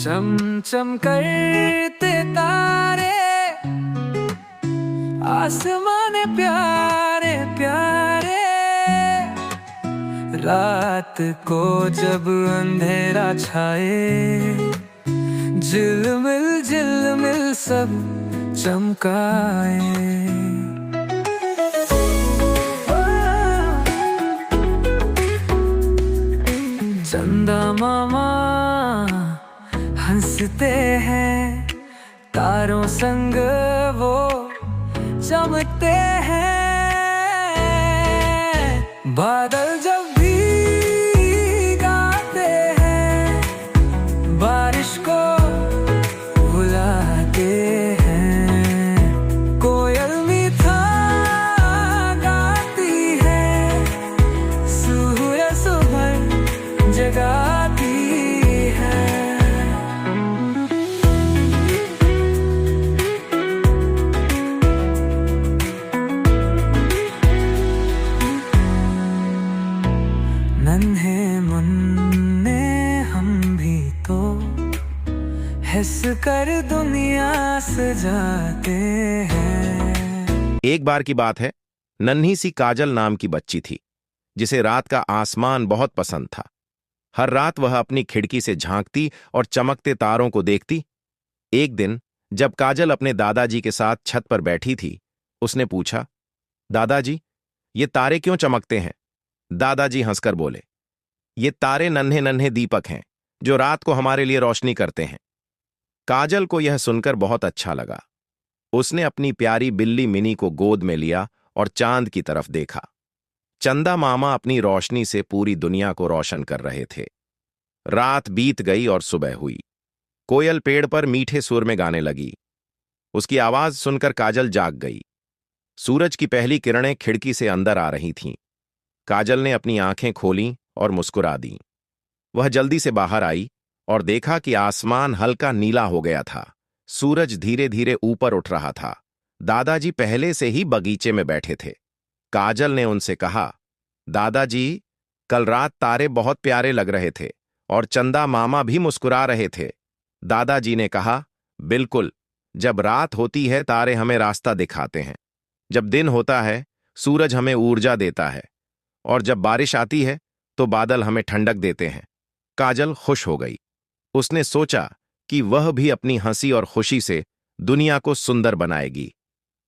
चम चम करते तारे, आसमान प्यारे प्यारे। रात को जब अंधेरा छाए, झिलमिल सब चमकाए। चंदा मामा हंसते हैं, तारों संग वो चमकते हैं। बादल जब भी गाते हैं, बारिश को बुलाते हैं। कोयल मीठा गाती है, सूरज सुबह जगाती है। नन्हे मुन्ने हम भी तो हंस कर दुनिया सजाते हैं। एक बार की बात है, नन्ही सी काजल नाम की बच्ची थी जिसे रात का आसमान बहुत पसंद था। हर रात वह अपनी खिड़की से झांकती और चमकते तारों को देखती। एक दिन जब काजल अपने दादाजी के साथ छत पर बैठी थी, उसने पूछा, दादाजी, ये तारे क्यों चमकते हैं? दादाजी हंसकर बोले, ये तारे नन्हे नन्हे दीपक हैं जो रात को हमारे लिए रोशनी करते हैं। काजल को यह सुनकर बहुत अच्छा लगा। उसने अपनी प्यारी बिल्ली मिनी को गोद में लिया और चांद की तरफ देखा। चंदा मामा अपनी रोशनी से पूरी दुनिया को रोशन कर रहे थे। रात बीत गई और सुबह हुई। कोयल पेड़ पर मीठे सुर में गाने लगी। उसकी आवाज सुनकर काजल जाग गई। सूरज की पहली किरणें खिड़की से अंदर आ रही थीं। काजल ने अपनी आंखें खोलीं और मुस्कुरा दीं। वह जल्दी से बाहर आई और देखा कि आसमान हल्का नीला हो गया था। सूरज धीरे धीरे ऊपर उठ रहा था। दादाजी पहले से ही बगीचे में बैठे थे। काजल ने उनसे कहा, दादाजी, कल रात तारे बहुत प्यारे लग रहे थे और चंदा मामा भी मुस्कुरा रहे थे। दादाजी ने कहा, बिल्कुल, जब रात होती है तारे हमें रास्ता दिखाते हैं। जब दिन होता है सूरज हमें ऊर्जा देता है, और जब बारिश आती है तो बादल हमें ठंडक देते हैं। काजल खुश हो गई। उसने सोचा कि वह भी अपनी हंसी और खुशी से दुनिया को सुंदर बनाएगी।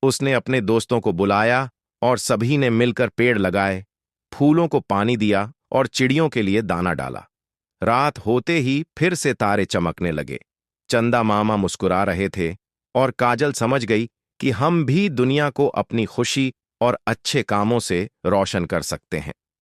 उसने अपने दोस्तों को बुलाया और सभी ने मिलकर पेड़ लगाए, फूलों को पानी दिया और चिड़ियों के लिए दाना डाला। रात होते ही फिर से तारे चमकने लगे। चंदा मामा मुस्कुरा रहे थे और काजल समझ गई कि हम भी दुनिया को अपनी खुशी और अच्छे कामों से रोशन कर सकते हैं।